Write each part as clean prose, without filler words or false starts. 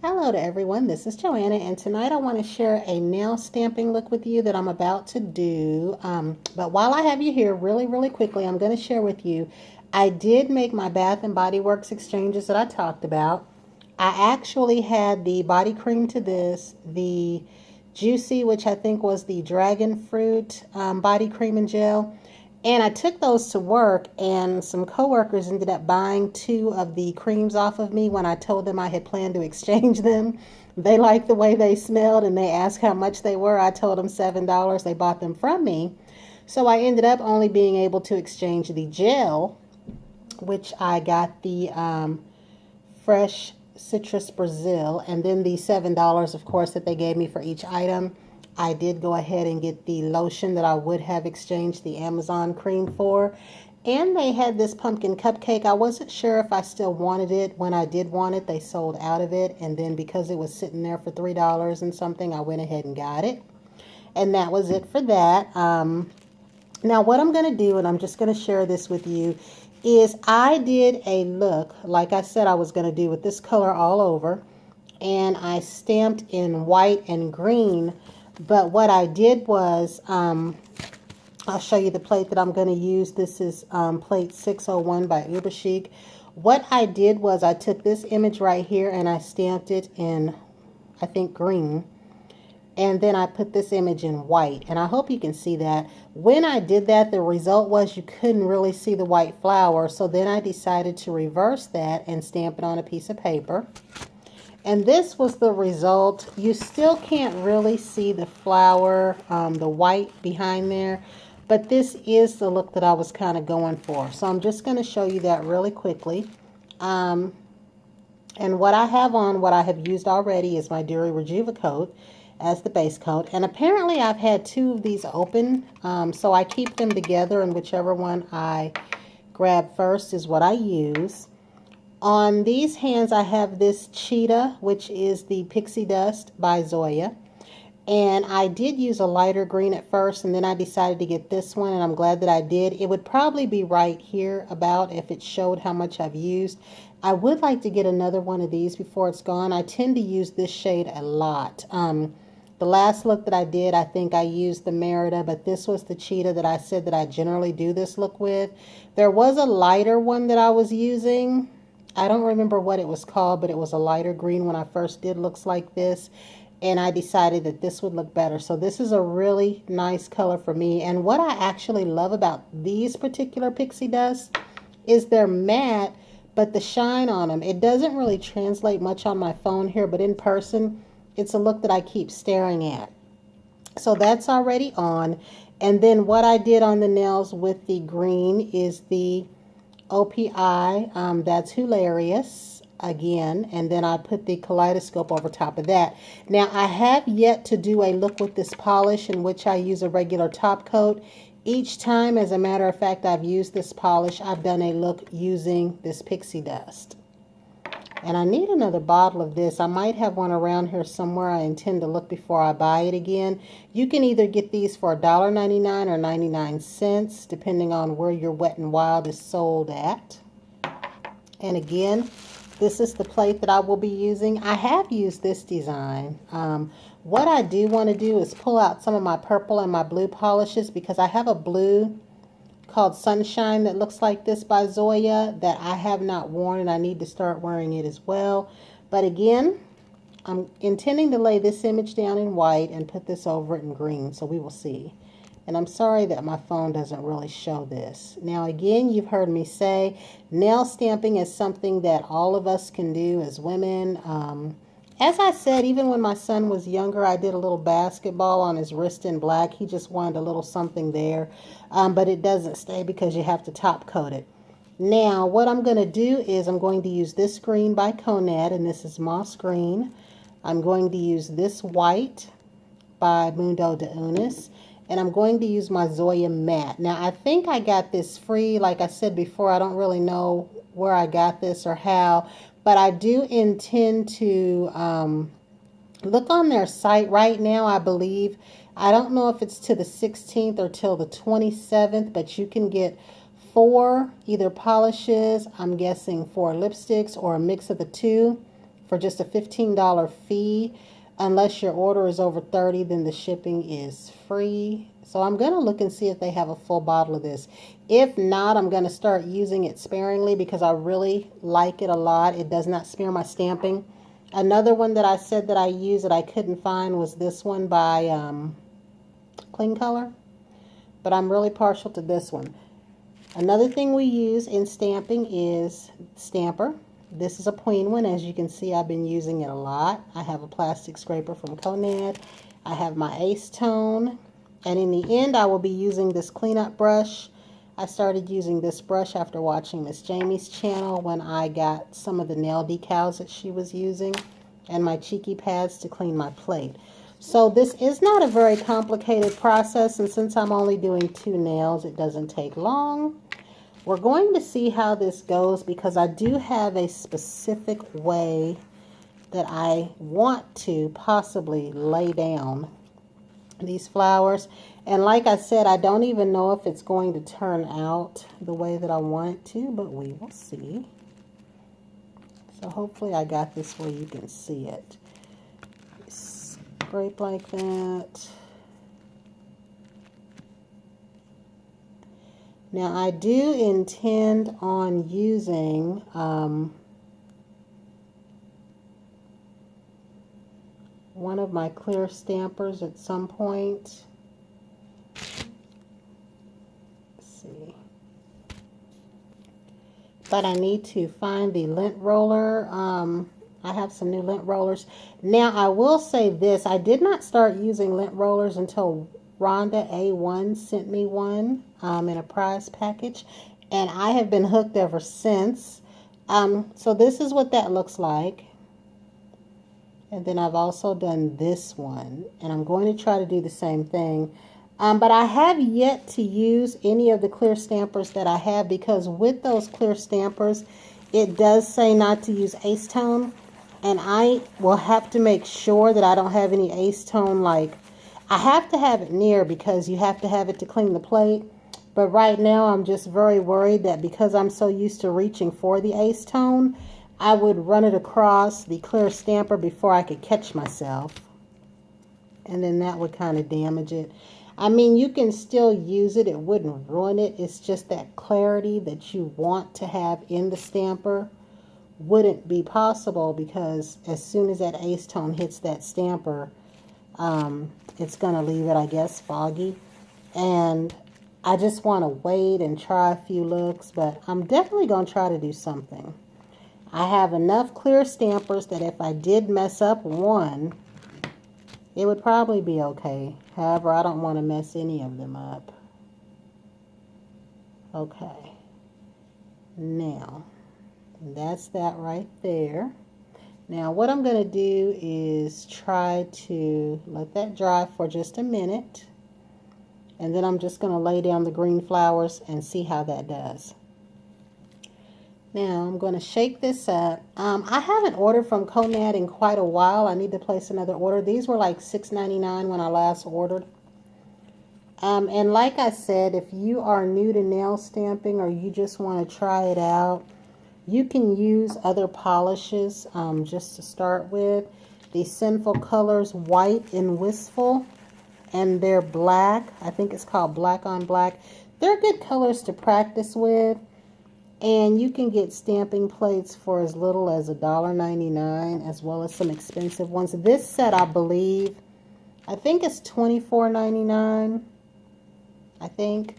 Hello to everyone, this is Joanna, and tonight I want to share a nail stamping look with you that I'm about to do. But while I have you here, really quickly, I'm going to share with you, I did make my Bath and Body Works exchanges that I talked about. I actually had the body cream to this, the Juicy, which I think was the dragon fruit body cream and gel. And I took those to work, and some coworkers ended up buying two of the creams off of me when I told them I had planned to exchange them. They liked the way they smelled and they asked how much they were. I told them $7. They bought them from me. So I ended up only being able to exchange the gel, which I got the Fresh Citrus Brazil, and then the $7, of course, that they gave me for each item. I did go ahead and get the lotion that I would have exchanged the Amazon cream for. And they had this pumpkin cupcake. I wasn't sure if I still wanted it. When I did want it, they sold out of it. And then because it was sitting there for $3 and something, I went ahead and got it. And that was it for that. Now what I'm going to do, and I'm just going to share this with you, is I did a look, like I said I was going to do, with this color all over. And I stamped in white and green. But what I did was, I'll show you the plate that I'm going to use. This is plate 601 by Uber Chic. What I did was I took this image right here and I stamped it in, I think, green. And then I put this image in white. And I hope you can see that. When I did that, the result was you couldn't really see the white flower. So then I decided to reverse that and stamp it on a piece of paper. And this was the result. You still can't really see the flower, the white behind there. But this is the look that I was kind of going for. So I'm just going to show you that really quickly. And what I have on, what I have used already, is my Dury Rejuva-Coat as the base coat. And apparently I've had two of these open. So I keep them together, and whichever one I grab first is what I use. On these hands, I have this Cheetah, which is the Pixie Dust by Zoya. And I did use a lighter green at first, and then I decided to get this one, and I'm glad that I did. It would probably be right here about if it showed how much I've used. I would like to get another one of these before it's gone. I tend to use this shade a lot. The last look that I did, I think I used the Merida, but this was the Cheetah that I said that I generally do this look with. There was a lighter one that I was using. I don't remember what it was called, but it was a lighter green when I first did looks like this. And I decided that this would look better. So this is a really nice color for me. And what I actually love about these particular Pixie Dust is they're matte, but the shine on them, it doesn't really translate much on my phone here, but in person, it's a look that I keep staring at. So that's already on. And then what I did on the nails with the green is the OPI, that's Hilarious again, and then I put the Kaleidoscope over top of that. Now I have yet to do a look with this polish in which I use a regular top coat. Each time, as a matter of fact, I've used this polish, I've done a look using this Pixie Dust. And I need another bottle of this. I might have one around here somewhere. I intend to look before I buy it again. You can either get these for $1.99 or 99 cents, depending on where your Wet n Wild is sold at. And again, this is the plate that I will be using. I have used this design. What I do want to do is pull out some of my purple and my blue polishes, because I have a blue called Sunshine that looks like this by Zoya that I have not worn, and I need to start wearing it as well. But again, I'm intending to lay this image down in white and put this over it in green, so we will see. And I'm sorry that my phone doesn't really show this. Now again, you've heard me say nail stamping is something that all of us can do as women. As I said, even when my son was younger, I did a little basketball on his wrist in black. He just wanted a little something there. But it doesn't stay because you have to top coat it. Now, what I'm going to do is I'm going to use this green by Conad, and this is Moss Green. I'm going to use this white by Mundo de Unis. And I'm going to use my Zoya Matte. Now, I think I got this free. Like I said before, I don't really know where I got this or how. But I do intend to look on their site right now, I believe. I don't know if it's to the 16th or till the 27th, but you can get 4 either polishes, I'm guessing 4 lipsticks, or a mix of the two for just a $15 fee. Unless your order is over 30, then the shipping is free. So I'm going to look and see if they have a full bottle of this. If not, I'm going to start using it sparingly because I really like it a lot. It does not smear my stamping. Another one that I said that I use that I couldn't find was this one by Clean Color. But I'm really partial to this one. Another thing we use in stamping is Stamper. This is a Penguin. As you can see, I've been using it a lot. I have a plastic scraper from Conad. I have my Acetone. And in the end, I will be using this cleanup brush. I started using this brush after watching Miss Jamie's channel when I got some of the nail decals that she was using and my cheeky pads to clean my plate. So this is not a very complicated process, and since I'm only doing 2 nails, it doesn't take long. We're going to see how this goes because I do have a specific way that I want to possibly lay down these flowers. And like I said, I don't even know if it's going to turn out the way that I want it to, but we will see. So hopefully I got this where you can see it. Scrape like that. Now I do intend on using one of my clear stampers at some point. Let's see. But I need to find the lint roller. I have some new lint rollers. Now I will say this, I did not start using lint rollers until Rhonda A1 sent me one in a prize package, and I have been hooked ever since. So this is what that looks like. And then I've also done this one, and I'm going to try to do the same thing. But I have yet to use any of the clear stampers that I have, because with those clear stampers, it does say not to use Acetone, and I will have to make sure that I don't have any Acetone. Like, I have to have it near because you have to have it to clean the plate. But right now, I'm just very worried that because I'm so used to reaching for the Acetone, I would run it across the clear stamper before I could catch myself. And then that would kind of damage it. I mean, you can still use it. It wouldn't ruin it. It's just that clarity that you want to have in the stamper wouldn't be possible, because as soon as that Acetone hits that stamper, it's going to leave it, I guess, foggy. And I just want to wait and try a few looks, but I'm definitely going to try to do something. I have enough clear stampers that if I did mess up one, it would probably be okay. However, I don't want to mess any of them up. Okay. Now, that's that right there. Now, what I'm going to do is try to let that dry for just a minute. And then I'm just going to lay down the green flowers and see how that does. Now, I'm going to shake this up. I haven't ordered from Conad in quite a while. I need to place another order. These were like $6.99 when I last ordered. And like I said, if you are new to nail stamping or you just want to try it out, you can use other polishes just to start with. The Sinful Colors White and Wistful, and they're black. I think it's called Black on Black. They're good colors to practice with. And you can get stamping plates for as little as $1.99, as well as some expensive ones. This set, I think it's $24.99. I think.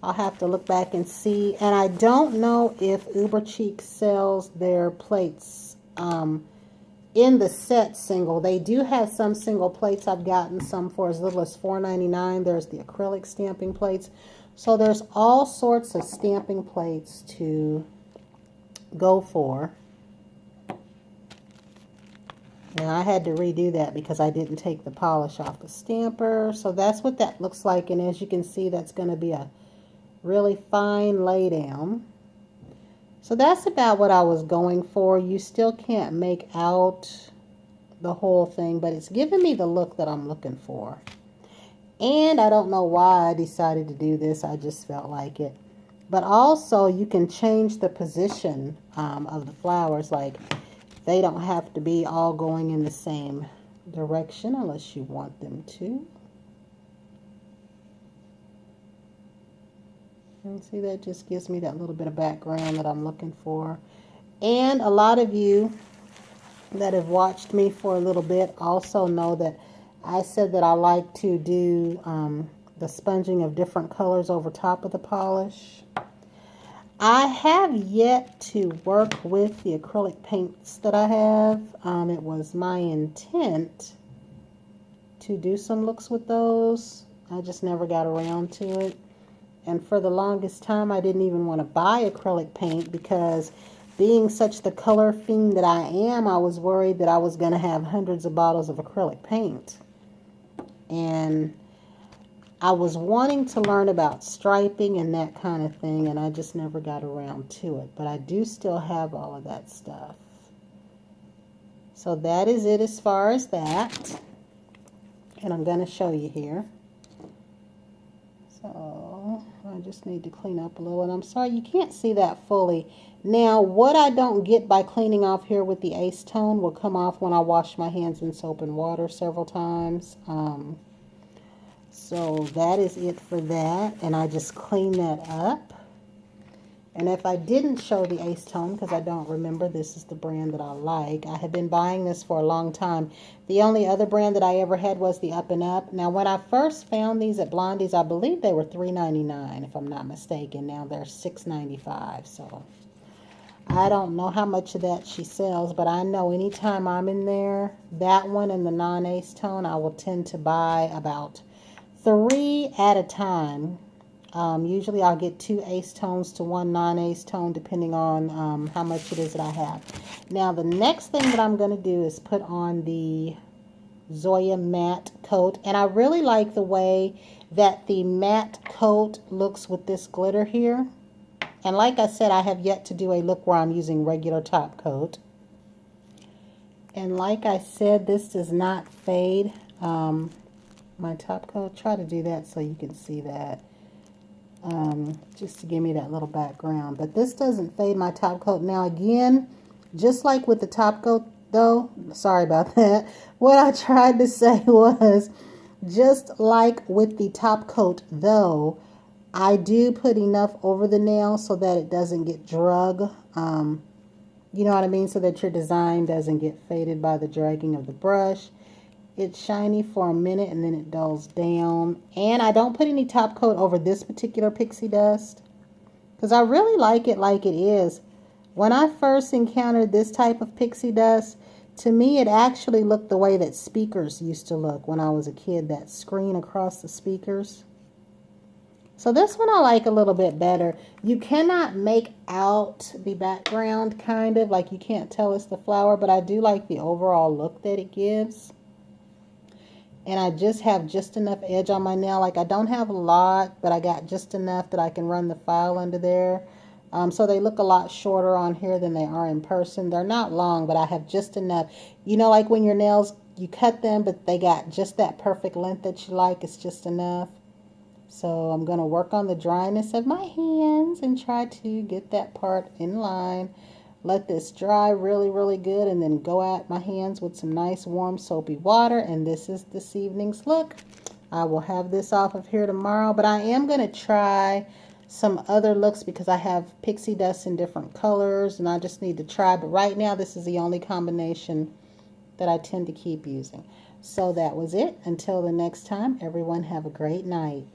I'll have to look back and see. And I don't know if Uber Cheek sells their plates in the set single. They do have some single plates. I've gotten some for as little as $4.99. There's the acrylic stamping plates. So there's all sorts of stamping plates to go for. Now I had to redo that because I didn't take the polish off the stamper. So that's what that looks like. And as you can see, that's going to be a really fine lay down. So that's about what I was going for. You still can't make out the whole thing, but it's giving me the look that I'm looking for. And I don't know why I decided to do this. I just felt like it. But also, you can change the position of the flowers. Like, They don't have to be all going in the same direction unless you want them to. And see, that just gives me that little bit of background that I'm looking for. And a lot of you that have watched me for a little bit also know that I said that I like to do the sponging of different colors over top of the polish. I have yet to work with the acrylic paints that I have. It was my intent to do some looks with those. I just never got around to it. And for the longest time, I didn't even want to buy acrylic paint because being such the color fiend that I am, I was worried that I was going to have hundreds of bottles of acrylic paint. And I was wanting to learn about striping and that kind of thing, and I just never got around to it. But I do still have all of that stuff. So that is it as far as that. And I'm going to show you here. So I just need to clean up a little, and I'm sorry you can't see that fully. Now, what I don't get by cleaning off here with the Acetone will come off when I wash my hands in soap and water several times. So that is it for that, and I just clean that up. And if I didn't show the Acetone, because I don't remember, this is the brand that I like. I have been buying this for a long time. The only other brand that I ever had was the Up and Up. Now, when I first found these at Blondie's, I believe they were $3.99, if I'm not mistaken. Now they're $6.95, so I don't know how much of that she sells, but I know anytime I'm in there, that one and the non-Acetone, I will tend to buy about 3 at a time. Usually I'll get 2 Acetones to 1 non-Acetone depending on how much it is that I have. Now the next thing that I'm going to do is put on the Zoya matte coat. And I really like the way that the matte coat looks with this glitter here. And like I said, I have yet to do a look where I'm using regular top coat. And like I said, this does not fade my top coat. Try to do that so you can see that. Just to give me that little background. But this doesn't fade my top coat. Now again, just like with the top coat though, sorry about that, what I tried to say was, just like with the top coat though, I do put enough over the nail so that it doesn't get drug. You know what I mean? So that your design doesn't get faded by the dragging of the brush. It's shiny for a minute and then it dulls down. And I don't put any top coat over this particular pixie dust because I really like it is. When I first encountered this type of pixie dust, to me it actually looked the way that speakers used to look when I was a kid, that screen across the speakers. So this one I like a little bit better. You cannot make out the background, kind of, like you can't tell it's the flower, but I do like the overall look that it gives. And I just have just enough edge on my nail. Like I don't have a lot, but I got just enough that I can run the file under there. So they look a lot shorter on here than they are in person. They're not long, but I have just enough. You know, like when your nails, you cut them, but they got just that perfect length that you like. It's just enough. So I'm going to work on the dryness of my hands and try to get that part in line. Let this dry really, really good, and then go at my hands with some nice warm soapy water. And this is this evening's look. I will have this off of here tomorrow, but I am going to try some other looks because I have pixie dust in different colors and I just need to try. But right now this is the only combination that I tend to keep using. So that was it. Until the next time, everyone have a great night.